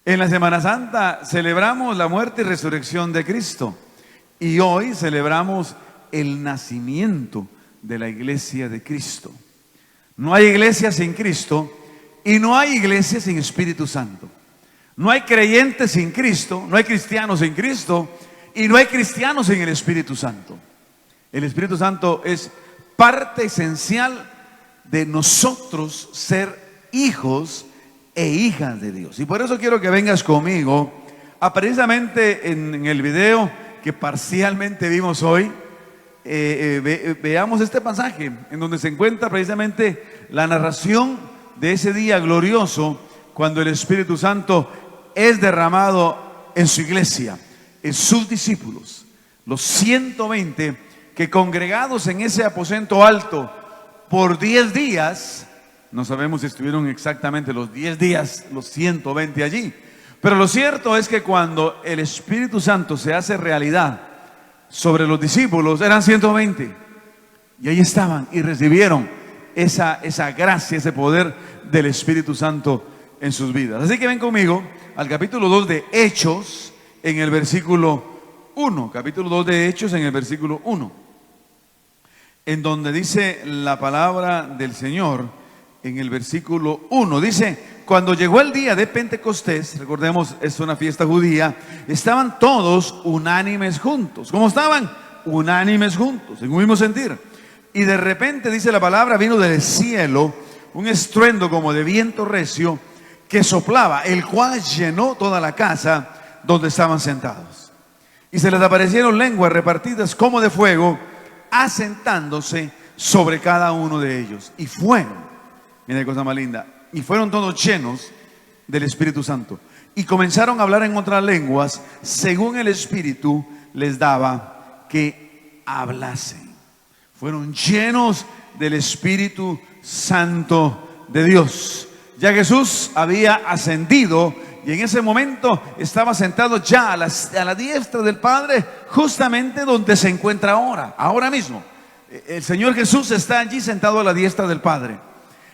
En la Semana Santa celebramos la muerte y resurrección de Cristo. Y hoy celebramos el nacimiento de la iglesia de Cristo. No hay iglesia sin Cristo y no hay iglesia sin Espíritu Santo. No hay creyentes sin Cristo, no hay cristianos sin Cristo y no hay cristianos sin el Espíritu Santo. El Espíritu Santo es parte esencial de nosotros ser hijos e hijas de Dios. Y por eso quiero que vengas conmigo a precisamente en el video que parcialmente vimos hoy, veamos este pasaje en donde se encuentra precisamente la narración de ese día glorioso cuando el Espíritu Santo es derramado en su iglesia, en sus discípulos, los 120 que congregados en ese aposento alto por 10 días, no sabemos si estuvieron exactamente los 10 días, los 120 allí, pero lo cierto es que cuando el Espíritu Santo se hace realidad sobre los discípulos, eran 120, y ahí estaban y recibieron esa gracia, ese poder del Espíritu Santo en sus vidas. Así que ven conmigo al capítulo 2 de Hechos, en el versículo 1, capítulo 2 de Hechos, en el versículo 1, en donde dice la palabra del Señor. En el versículo 1 dice: cuando llegó el día de Pentecostés, recordemos, es una fiesta judía, estaban todos unánimes juntos. ¿Cómo estaban? Unánimes juntos, en un mismo sentir. Y de repente, dice la palabra, vino del cielo un estruendo como de viento recio que soplaba, el cual llenó toda la casa donde estaban sentados. Y se les aparecieron lenguas repartidas como de fuego, asentándose sobre cada uno de ellos. Y fueron, mira qué cosa más linda, y fueron todos llenos del Espíritu Santo. Y comenzaron a hablar en otras lenguas, según el Espíritu les daba que hablasen. Fueron llenos del Espíritu Santo de Dios. Ya Jesús había ascendido y en ese momento estaba sentado ya a la diestra del Padre, justamente donde se encuentra ahora mismo. El Señor Jesús está allí sentado a la diestra del Padre.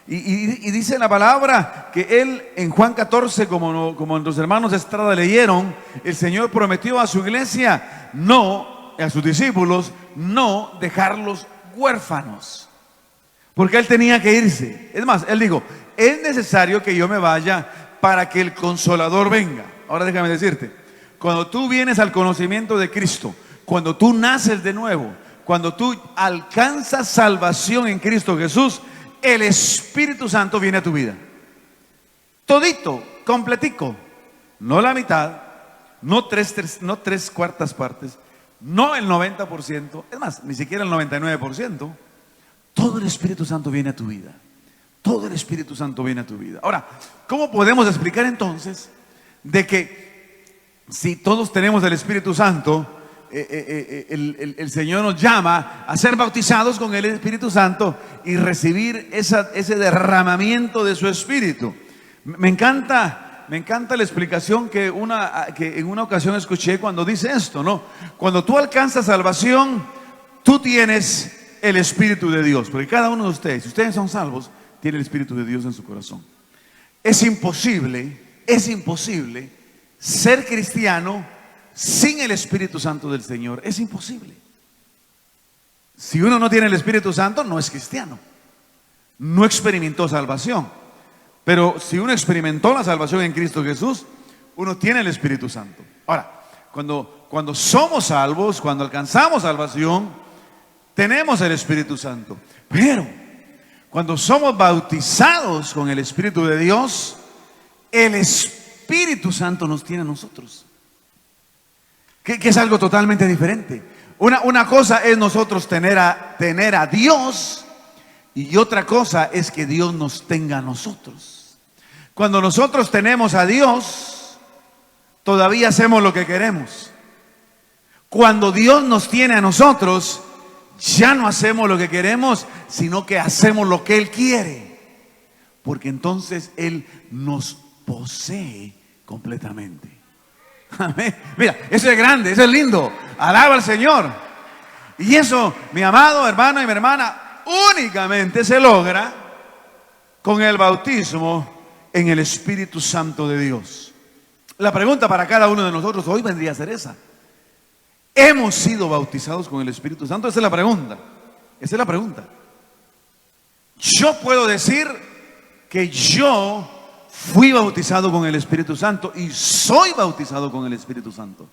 Y dice la palabra que Él en Juan 14, como nuestros hermanos de Estrada leyeron, el Señor prometió a su iglesia, a sus discípulos, no dejarlos huérfanos, porque Él tenía que irse. Es más, Él dijo: es necesario que yo me vaya para que el Consolador venga. Ahora déjame decirte, cuando tú vienes al conocimiento de Cristo, cuando tú naces de nuevo, cuando tú alcanzas salvación en Cristo Jesús, el Espíritu Santo viene a tu vida. Todito, completico. No la mitad, no tres cuartas partes, no el 90%, es más, ni siquiera el 99%. Todo el Espíritu Santo viene a tu vida. Todo el Espíritu Santo viene a tu vida. Ahora, ¿cómo podemos explicar entonces de que si todos tenemos el Espíritu Santo, el Señor nos llama a ser bautizados con el Espíritu Santo y recibir ese derramamiento de su Espíritu? Me encanta la explicación que en una ocasión escuché cuando dice esto, ¿no? Cuando tú alcanzas salvación, tú tienes el Espíritu de Dios, porque cada uno de ustedes, si ustedes son salvos, tiene el Espíritu de Dios en su corazón. Es imposible ser cristiano sin el Espíritu Santo del Señor. Es imposible. Si uno no tiene el Espíritu Santo, no es cristiano. No experimentó salvación. Pero si uno experimentó la salvación en Cristo Jesús, uno tiene el Espíritu Santo. Ahora, cuando somos salvos, cuando alcanzamos salvación, tenemos el Espíritu Santo. Pero cuando somos bautizados con el Espíritu de Dios, el Espíritu Santo nos tiene a nosotros. Que es algo totalmente diferente. Una cosa es nosotros tener a Dios, y otra cosa es que Dios nos tenga a nosotros. Cuando nosotros tenemos a Dios, todavía hacemos lo que queremos. Cuando Dios nos tiene a nosotros, ya no hacemos lo que queremos, sino que hacemos lo que Él quiere, porque entonces Él nos posee completamente. Amén. Mira, eso es grande, eso es lindo. Alaba al Señor. Y eso, mi amado hermano y mi hermana, únicamente se logra con el bautismo en el Espíritu Santo de Dios. La pregunta para cada uno de nosotros hoy vendría a ser esa. ¿Hemos sido bautizados con el Espíritu Santo? Esa es la pregunta. Esa es la pregunta. Yo puedo decir que yo fui bautizado con el Espíritu Santo y soy bautizado con el Espíritu Santo.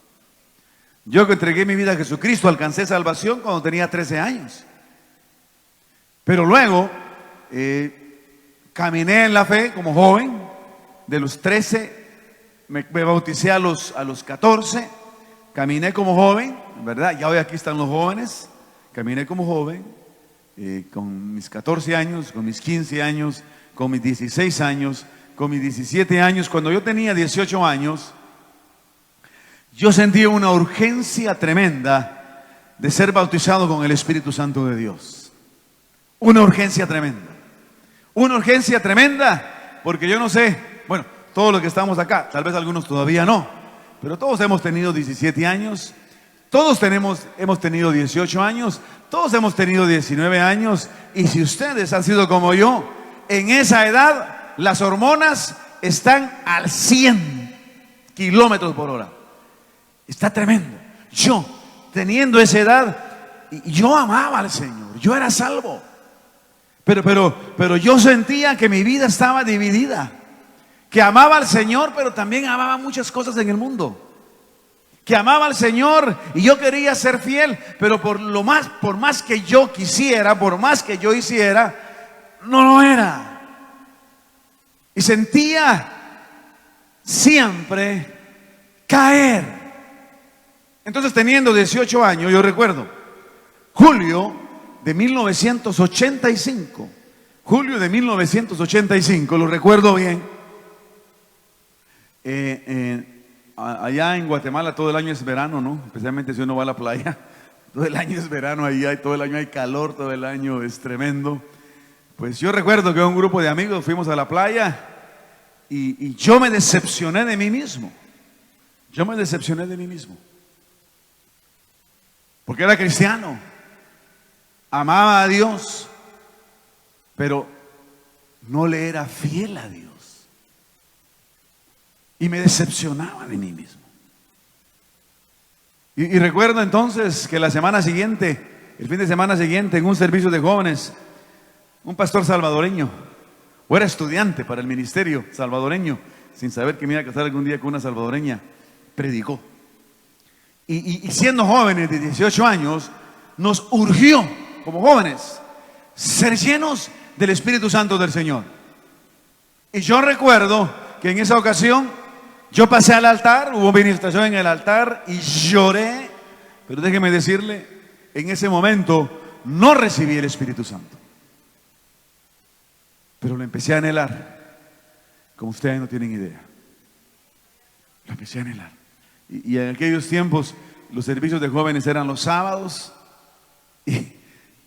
Yo que entregué mi vida a Jesucristo alcancé salvación cuando tenía 13 años. Pero luego caminé en la fe como joven. De los 13 me bauticé a los 14. Caminé como joven, ¿verdad? Ya hoy aquí están los jóvenes. Caminé como joven con mis 14 años, con mis 15 años, con mis 16 años, con mis 17 años. Cuando yo tenía 18 años, yo sentía una urgencia tremenda de ser bautizado con el Espíritu Santo de Dios. Una urgencia tremenda. Una urgencia tremenda, porque yo no sé, bueno, todos los que estamos acá, tal vez algunos todavía no, pero todos hemos tenido 17 años, todos hemos tenido 18 años, todos hemos tenido 19 años, y si ustedes han sido como yo, en esa edad las hormonas están al 100 kilómetros por hora. Está tremendo. Yo, teniendo esa edad, yo amaba al Señor, yo era salvo. Pero yo sentía que mi vida estaba dividida. Que amaba al Señor, pero también amaba muchas cosas en el mundo. Que amaba al Señor y yo quería ser fiel, pero por más que yo quisiera, por más que yo hiciera, no lo era. Y sentía siempre caer. Entonces, teniendo 18 años, yo recuerdo, julio de 1985, lo recuerdo bien. Allá en Guatemala todo el año es verano, ¿no? Especialmente si uno va a la playa. Todo el año es verano allá y todo el año hay calor, todo el año es tremendo. Pues yo recuerdo que un grupo de amigos fuimos a la playa y yo me decepcioné de mí mismo. Yo me decepcioné de mí mismo. Porque era cristiano, amaba a Dios, pero no le era fiel a Dios. Y me decepcionaba de mí mismo. Y recuerdo entonces que la semana siguiente, el fin de semana siguiente, en un servicio de jóvenes, un pastor salvadoreño, o era estudiante para el ministerio salvadoreño, sin saber que me iba a casar algún día con una salvadoreña, predicó. Y siendo jóvenes de 18 años, nos urgió, como jóvenes, ser llenos del Espíritu Santo del Señor. Y yo recuerdo que en esa ocasión yo pasé al altar, hubo ministración en el altar y lloré, pero déjeme decirle, en ese momento no recibí el Espíritu Santo, pero lo empecé a anhelar, como ustedes no tienen idea. Lo empecé a anhelar. Y en aquellos tiempos los servicios de jóvenes eran los sábados y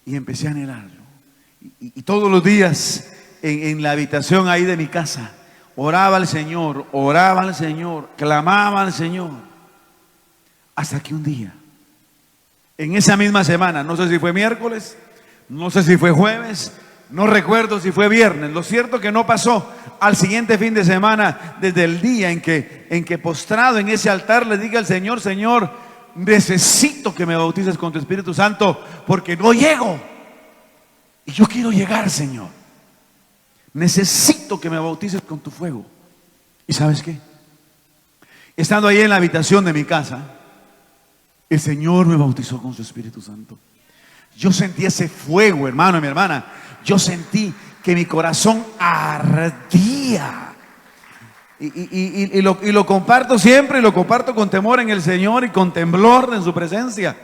empecé a anhelarlo. Y todos los días en la habitación ahí de mi casa oraba al Señor, clamaba al Señor, hasta que un día, en esa misma semana, no sé si fue miércoles, no sé si fue jueves, no recuerdo si fue viernes, lo cierto que no pasó al siguiente fin de semana desde el día en que postrado en ese altar le diga al Señor: Señor, necesito que me bautices con tu Espíritu Santo porque no llego y yo quiero llegar, Señor. Necesito que me bautices con tu fuego. ¿Y sabes qué? Estando ahí en la habitación de mi casa, el Señor me bautizó con su Espíritu Santo. Yo sentí ese fuego, hermano y mi hermana. Yo sentí que mi corazón ardía. Y lo comparto siempre, y lo comparto con temor en el Señor y con temblor en su presencia.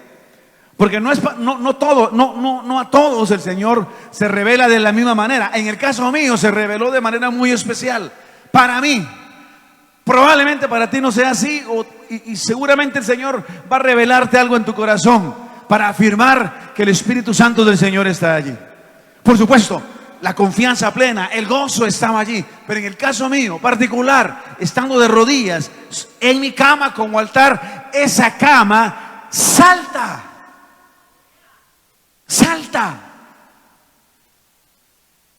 Porque no a todos el Señor se revela de la misma manera. En el caso mío se reveló de manera muy especial. Para mí, probablemente para ti no sea así, y seguramente el Señor va a revelarte algo en tu corazón para afirmar que el Espíritu Santo del Señor está allí. Por supuesto, la confianza plena, el gozo estaba allí. Pero en el caso mío particular, estando de rodillas en mi cama como altar, esa cama salta.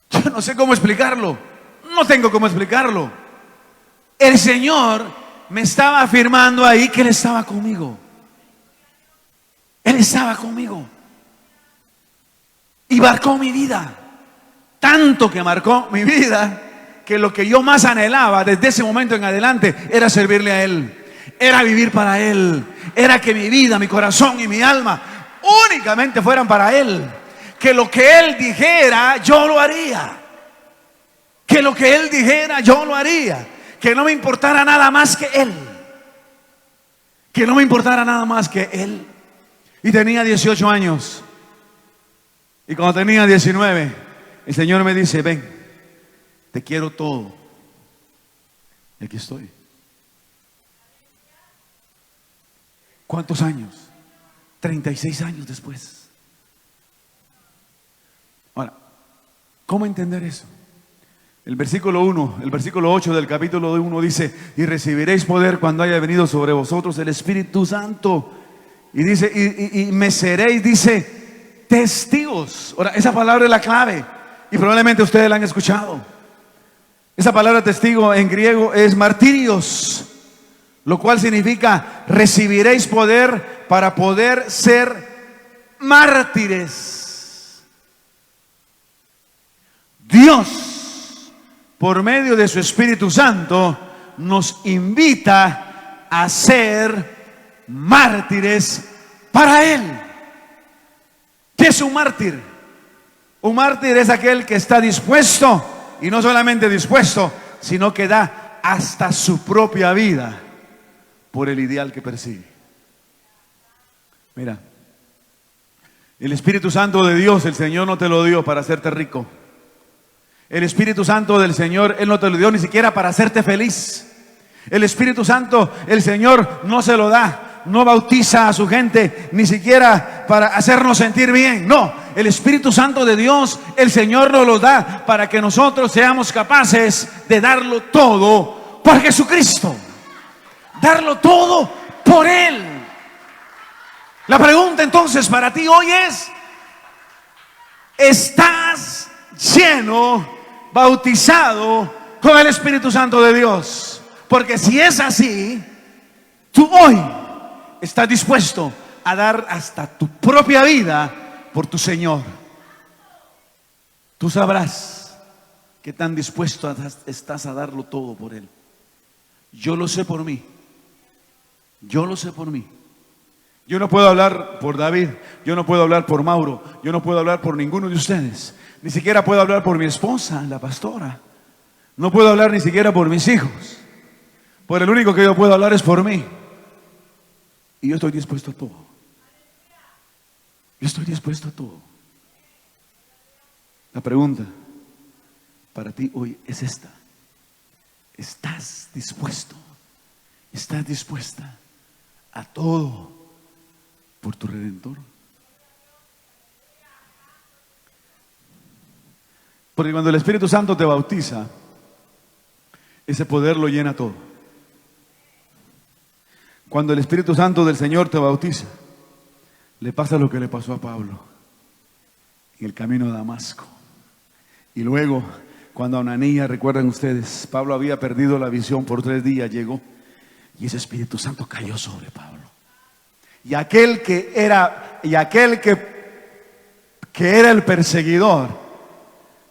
Yo no sé cómo explicarlo. No tengo cómo explicarlo. El Señor me estaba afirmando ahí que Él estaba conmigo. Él estaba conmigo. Y marcó mi vida. Tanto que marcó mi vida, que lo que yo más anhelaba desde ese momento en adelante era servirle a Él. Era vivir para Él. Era que mi vida, mi corazón y mi alma únicamente fueran para Él. Que lo que Él dijera, yo lo haría. Que lo que Él dijera, yo lo haría. Que no me importara nada más que Él. Que no me importara nada más que Él. Y tenía 18 años. Y cuando tenía 19, el Señor me dice: ven, te quiero todo. Y aquí estoy. ¿Cuántos años? 36 años después. Ahora, ¿cómo entender eso? El versículo 1, el versículo 8 del capítulo 1 dice: y recibiréis poder cuando haya venido sobre vosotros el Espíritu Santo. Y dice, y me seréis, dice, testigos. Ahora, esa palabra es la clave. Y probablemente ustedes la han escuchado. Esa palabra testigo en griego es martirios, lo cual significa recibiréis poder para poder ser mártires. Dios, por medio de su Espíritu Santo, nos invita a ser mártires para Él. ¿Qué es un mártir? Un mártir es aquel que está dispuesto, y no solamente dispuesto, sino que da hasta su propia vida por el ideal que persigue. Mira, el Espíritu Santo de Dios, el Señor no te lo dio para hacerte rico. El Espíritu Santo del Señor, Él no te lo dio ni siquiera para hacerte feliz. El Espíritu Santo, el Señor no se lo da, no bautiza a su gente ni siquiera para hacernos sentir bien. No, el Espíritu Santo de Dios, el Señor nos lo da para que nosotros seamos capaces de darlo todo por Jesucristo. Darlo todo por Él. La pregunta entonces para ti hoy es: ¿estás lleno, bautizado con el Espíritu Santo de Dios? Porque si es así, tú hoy estás dispuesto a dar hasta tu propia vida por tu Señor. Tú sabrás qué tan dispuesto estás a darlo todo por Él. Yo lo sé por mí. Yo lo sé por mí. Yo no puedo hablar por David, yo no puedo hablar por Mauro, yo no puedo hablar por ninguno de ustedes. Ni siquiera puedo hablar por mi esposa, la pastora. No puedo hablar ni siquiera por mis hijos. Por el único que yo puedo hablar es por mí. Y yo estoy dispuesto a todo. Yo estoy dispuesto a todo. La pregunta para ti hoy es esta: ¿estás dispuesto? ¿Estás dispuesta a todo por tu Redentor? Porque cuando el Espíritu Santo te bautiza, ese poder lo llena todo. Cuando el Espíritu Santo del Señor te bautiza, le pasa lo que le pasó a Pablo en el camino a Damasco. Y luego, cuando Ananías, recuerdan ustedes, Pablo había perdido la visión por 3 días, llegó y ese Espíritu Santo cayó sobre Pablo. Y aquel que era el perseguidor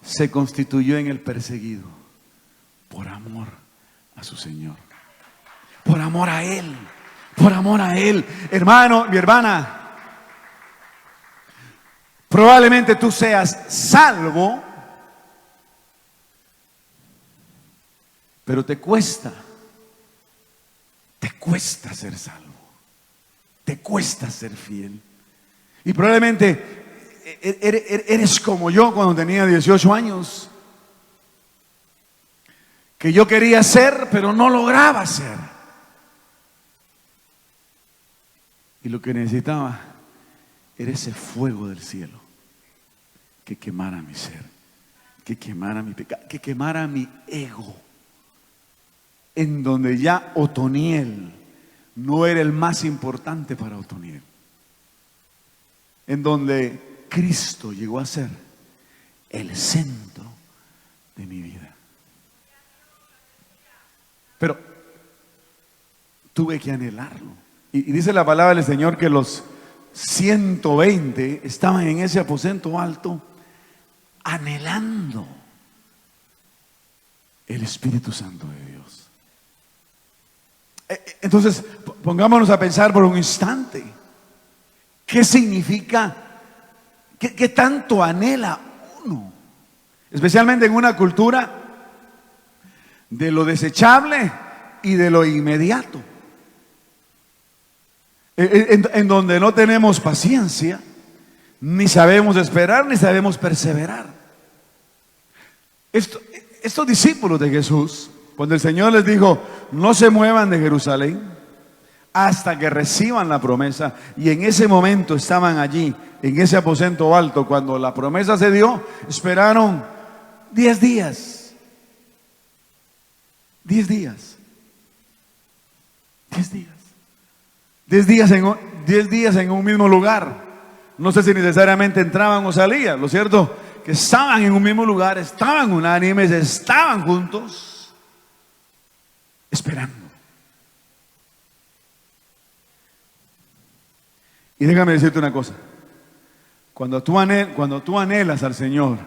se constituyó en el perseguido por amor a su Señor, por amor a Él, por amor a Él. Hermano, mi hermana, probablemente tú seas salvo, pero te cuesta ser salvo, te cuesta ser fiel. Y probablemente eres como yo cuando tenía 18 años, que yo quería ser, pero no lograba ser. Y lo que necesitaba era ese fuego del cielo que quemara mi ser, que quemara mi pecado, que quemara mi ego, en donde ya Otoniel no era el más importante para Otoniel, en donde Cristo llegó a ser el centro de mi vida. Pero tuve que anhelarlo. Y dice la palabra del Señor que los 120 estaban en ese aposento alto anhelando el Espíritu Santo de Dios. Entonces, pongámonos a pensar por un instante. ¿Qué significa? ¿Qué tanto anhela uno? Especialmente en una cultura de lo desechable y de lo inmediato. En donde no tenemos paciencia, ni sabemos esperar, ni sabemos perseverar. Estos discípulos de Jesús, cuando el Señor les dijo, no se muevan de Jerusalén hasta que reciban la promesa, y en ese momento estaban allí, en ese aposento alto, cuando la promesa se dio, esperaron 10 días. 10 días. 10 días. 10 días en un mismo lugar. No sé si necesariamente entraban o salían. Lo cierto que estaban en un mismo lugar, estaban unánimes, estaban juntos, esperando. Y déjame decirte una cosa. Cuando tú anhelas al Señor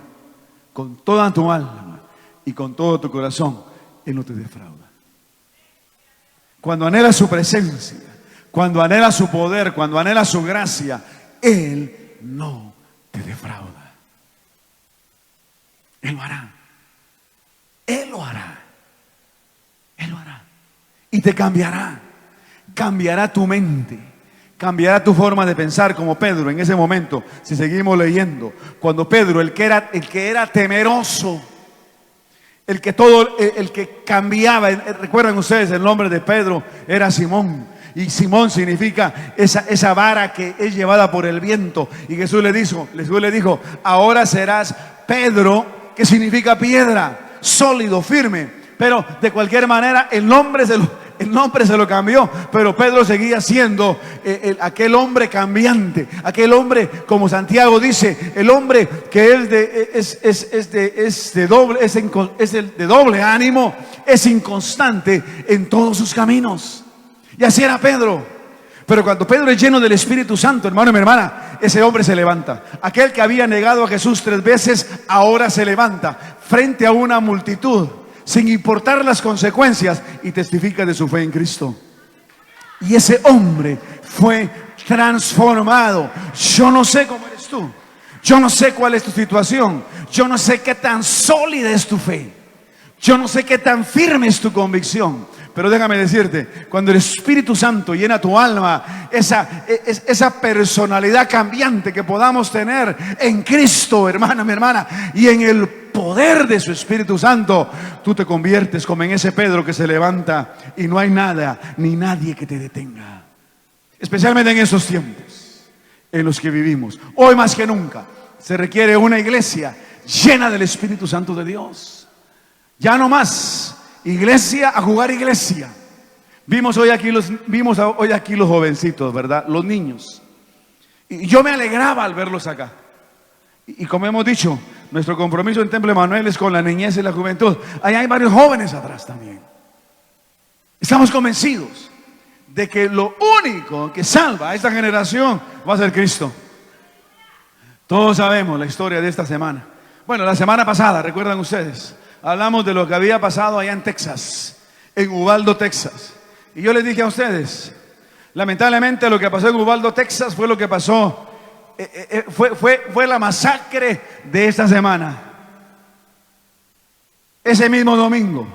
con toda tu alma y con todo tu corazón, Él no te defrauda. Cuando anhelas su presencia, cuando anhelas su poder, cuando anhelas su gracia, Él no te defrauda. Él lo hará. Él lo hará. Él lo hará. Y te cambiará. Cambiará tu mente. Cambiará tu forma de pensar, como Pedro en ese momento. Si seguimos leyendo, cuando Pedro, el que era temeroso, el que cambiaba, recuerdan ustedes, el nombre de Pedro era Simón. Y Simón significa esa vara que es llevada por el viento. Y Jesús le dijo, ahora serás Pedro, que significa piedra, sólido, firme. Pero de cualquier manera el nombre se lo cambió. Pero Pedro seguía siendo aquel hombre cambiante, aquel hombre, como Santiago dice, el hombre que es de doble ánimo, es inconstante en todos sus caminos. Y así era Pedro. Pero cuando Pedro es lleno del Espíritu Santo, hermano y mi hermana, ese hombre se levanta. Aquel que había negado a Jesús 3 veces, ahora se levanta frente a una multitud, sin importar las consecuencias, y testifica de su fe en Cristo. Y ese hombre fue transformado. Yo no sé cómo eres tú. Yo no sé cuál es tu situación. Yo no sé qué tan sólida es tu fe. Yo no sé qué tan firme es tu convicción. Pero déjame decirte, cuando el Espíritu Santo llena tu alma, esa personalidad cambiante que podamos tener en Cristo, hermana, mi hermana, y en el poder de su Espíritu Santo, tú te conviertes como en ese Pedro que se levanta y no hay nada ni nadie que te detenga. Especialmente en esos tiempos en los que vivimos. Hoy más que nunca se requiere una iglesia llena del Espíritu Santo de Dios. Ya no más iglesia a jugar iglesia. Vimos hoy aquí los jovencitos, ¿verdad? Los niños. Y yo me alegraba al verlos acá. Y como hemos dicho, nuestro compromiso en Templo Emanuel es con la niñez y la juventud. Ahí hay varios jóvenes atrás también. Estamos convencidos de que lo único que salva a esta generación va a ser Cristo. Todos sabemos la historia de esta semana. Bueno, la semana pasada, ¿recuerdan ustedes? Hablamos de lo que había pasado allá en Texas, en Uvalde, Texas. Y yo les dije a ustedes, lamentablemente lo que pasó en Uvalde, Texas fue lo que pasó, fue la masacre de esta semana. Ese mismo domingo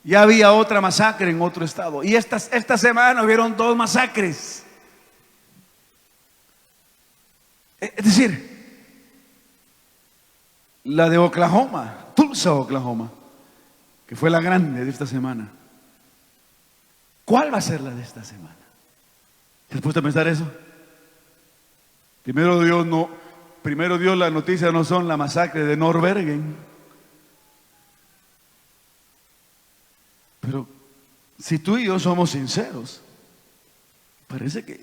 ya había otra masacre en otro estado. Y esta semana hubieron 2 masacres. Es decir, la de Oklahoma, Tulsa, Oklahoma, que fue la grande de esta semana. ¿Cuál va a ser la de esta semana? ¿Te has puesto a pensar eso? Primero Dios, la noticia no son la masacre de Norbergen. Pero si tú y yo somos sinceros, parece que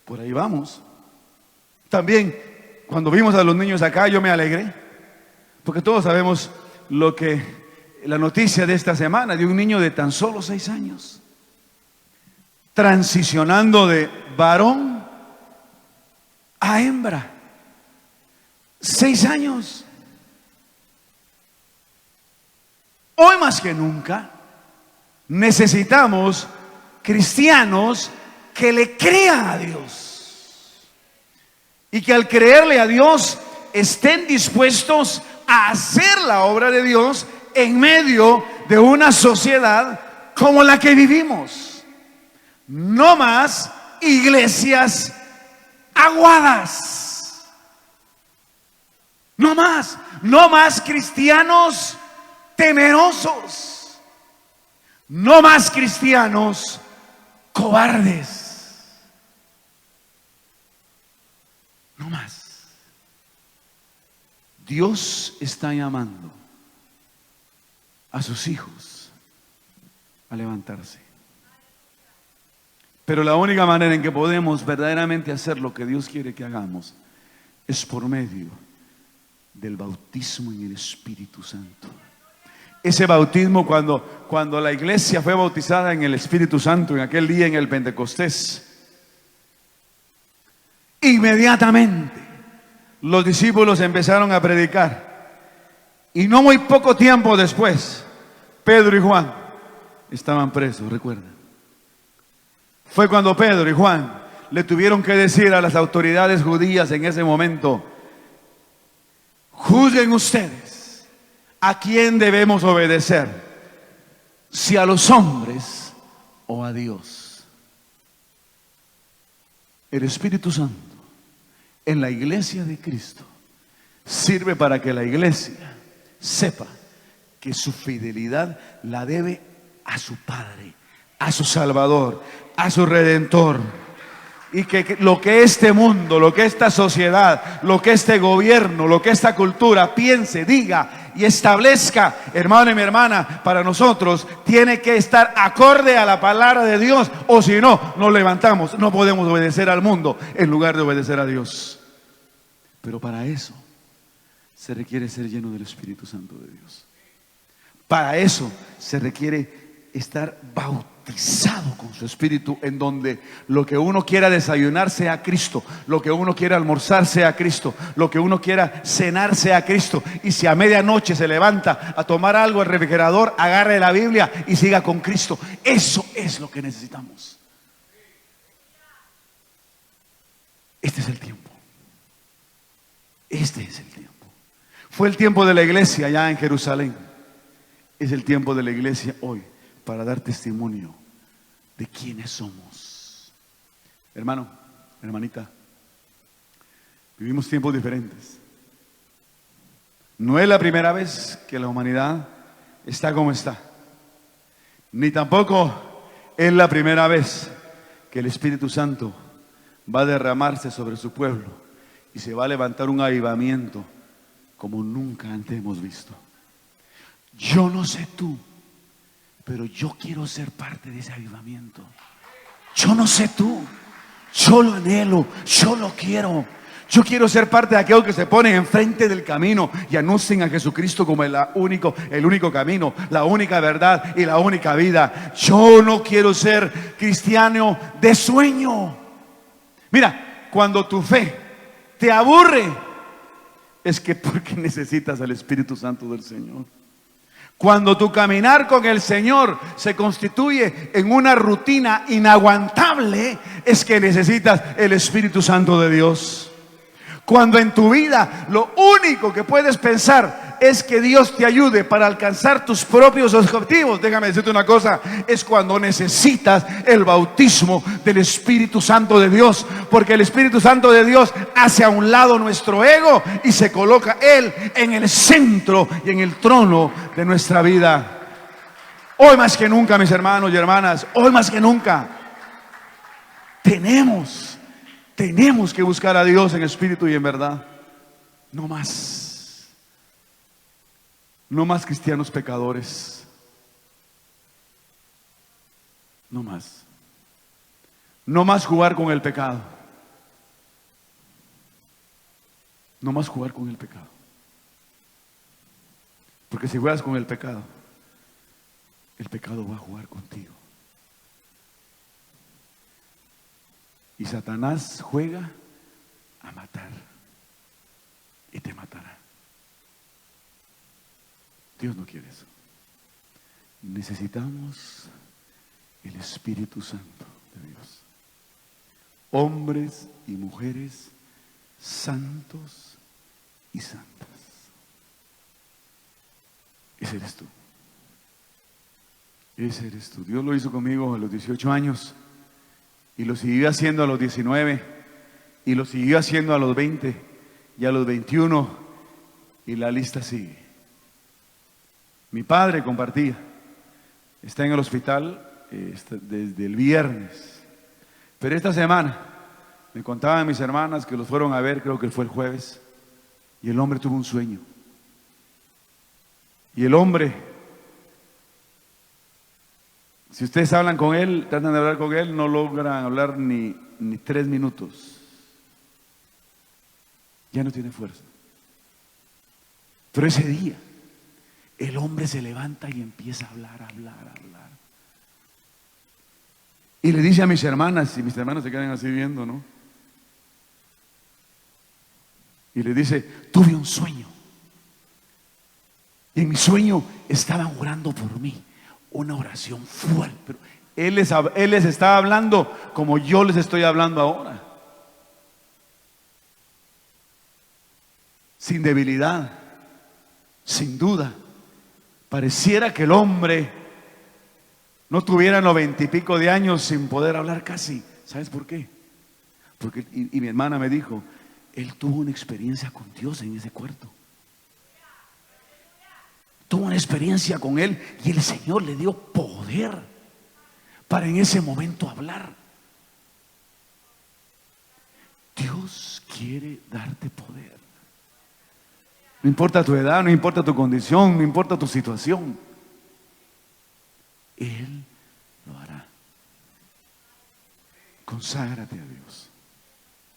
por ahí vamos. También, cuando vimos a los niños acá, yo me alegré. Porque todos sabemos la noticia de esta semana de un niño de tan solo 6 años. transicionando de varón a hembra. 6 años. Hoy más que nunca necesitamos cristianos que le crean a Dios y que al creerle a Dios estén dispuestos a hacer la obra de Dios en medio de una sociedad como la que vivimos. No más iglesias aguadas. No más cristianos temerosos. No más cristianos cobardes. No más. Dios está llamando a sus hijos a levantarse. Pero la única manera en que podemos verdaderamente hacer lo que Dios quiere que hagamos es por medio del bautismo en el Espíritu Santo. Ese bautismo cuando la iglesia fue bautizada en el Espíritu Santo en aquel día en el Pentecostés, inmediatamente los discípulos empezaron a predicar. Y no muy poco tiempo después, Pedro y Juan estaban presos, recuerdan. Fue cuando Pedro y Juan le tuvieron que decir a las autoridades judías en ese momento: juzguen ustedes a quién debemos obedecer, si a los hombres o a Dios. El Espíritu Santo en la iglesia de Cristo sirve para que la iglesia sepa que su fidelidad la debe a su Padre, a su Salvador, a su Redentor. Y que lo que este mundo, lo que esta sociedad, lo que este gobierno, lo que esta cultura piense, diga y establezca, hermano y mi hermana, para nosotros tiene que estar acorde a la palabra de Dios, o si no, nos levantamos. No podemos obedecer al mundo en lugar de obedecer a Dios. Pero para eso se requiere ser lleno del Espíritu Santo de Dios. Para eso se requiere estar bautizado con su Espíritu, en donde lo que uno quiera desayunar sea Cristo, lo que uno quiera almorzar sea Cristo, lo que uno quiera cenar sea Cristo. Y si a medianoche se levanta a tomar algo al refrigerador, agarre la Biblia y siga con Cristo. Eso es lo que necesitamos. Este es el tiempo. Este es el tiempo. Fue el tiempo de la iglesia allá en Jerusalén. Es el tiempo de la iglesia hoy para dar testimonio de quiénes somos. Hermano, hermanita, vivimos tiempos diferentes. No es la primera vez que la humanidad está como está, ni tampoco es la primera vez que el Espíritu Santo va a derramarse sobre su pueblo y se va a levantar un avivamiento como nunca antes hemos visto. Yo no sé tú, pero yo quiero ser parte de ese avivamiento. Yo no sé tú, yo lo anhelo, yo lo quiero. Yo quiero ser parte de aquellos que se ponen enfrente del camino y anuncian a Jesucristo como el único camino, la única verdad y la única vida. Yo no quiero ser cristiano de sueño. Mira, cuando tu fe te aburre, es que porque necesitas al Espíritu Santo del Señor. Cuando tu caminar con el Señor se constituye en una rutina inaguantable, es que necesitas el Espíritu Santo de Dios. Cuando en tu vida lo único que puedes pensar es que Dios te ayude para alcanzar tus propios objetivos, déjame decirte una cosa, es cuando necesitas el bautismo del Espíritu Santo de Dios, porque el Espíritu Santo de Dios hace a un lado nuestro ego y se coloca Él en el centro y en el trono de nuestra vida. Hoy más que nunca, mis hermanos y hermanas, hoy más que nunca tenemos que buscar a Dios en espíritu y en verdad. No más cristianos pecadores. No más jugar con el pecado. No más jugar con el pecado. Porque si juegas con el pecado va a jugar contigo. Y Satanás juega a matar y te matará. Dios no quiere eso. Necesitamos el Espíritu Santo de Dios. Hombres y mujeres santos y santas. Ese eres tú. Ese eres tú. Dios lo hizo conmigo a los 18 años y lo siguió haciendo a los 19 y lo siguió haciendo a los 20 y a los 21 y la lista sigue. Mi padre compartía, está en el hospital desde el viernes, pero esta semana me contaban mis hermanas que los fueron a ver, creo que fue el jueves, y el hombre tuvo un sueño. Y el hombre, si ustedes hablan con él, tratan de hablar con él, no logran hablar ni 3 minutos. Ya no tiene fuerza. Pero ese día, el hombre se levanta y empieza a hablar. Y le dice a mis hermanas, y mis hermanas se quedan así viendo, ¿no? Y le dice, tuve un sueño. Y en mi sueño estaban orando por mí. Una oración fuerte. Pero él les estaba hablando como yo les estoy hablando ahora. Sin debilidad, sin duda. Pareciera que el hombre no tuviera 90 y pico de años sin poder hablar casi. ¿Sabes por qué? Porque, y mi hermana me dijo, él tuvo una experiencia con Dios en ese cuarto. Tuvo una experiencia con él y el Señor le dio poder para en ese momento hablar. Dios quiere darte poder. No importa tu edad, no importa tu condición, no importa tu situación. Él lo hará. Conságrate a Dios.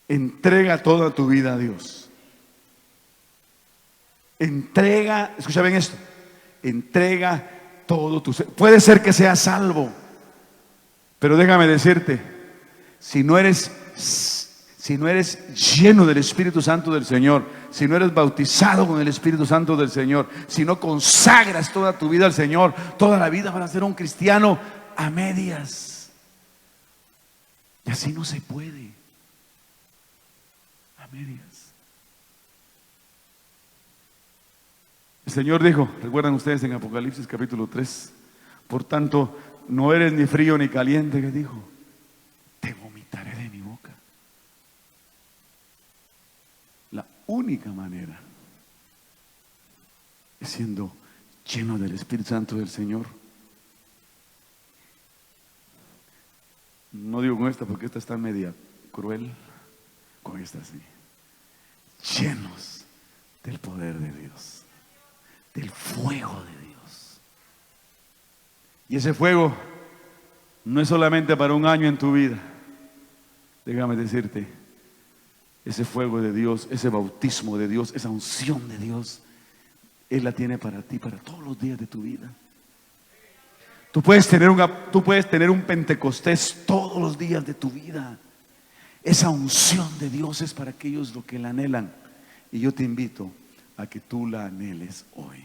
Entrega toda tu vida a Dios. Entrega, escucha bien esto. Entrega todo tu ser. Puede ser que seas salvo, pero déjame decirte, si no eres lleno del Espíritu Santo del Señor, si no eres bautizado con el Espíritu Santo del Señor, si no consagras toda tu vida al Señor, toda la vida vas a ser un cristiano a medias. Y así no se puede. A medias. El Señor dijo, recuerdan ustedes en Apocalipsis capítulo 3, por tanto, no eres ni frío ni caliente, que dijo, te vomitaré de mi boca. La única manera es siendo lleno del Espíritu Santo del Señor. No digo con esta porque esta está media cruel, con esta sí. Llenos del poder de Dios, del fuego de Dios. Y ese fuego no es solamente para un año en tu vida. Déjame decirte, ese fuego de Dios, ese bautismo de Dios, esa unción de Dios, Él la tiene para ti, para todos los días de tu vida. Tú puedes tener un Pentecostés todos los días de tu vida. Esa unción de Dios es para aquellos los que la anhelan. Y yo te invito a que tú la anheles hoy.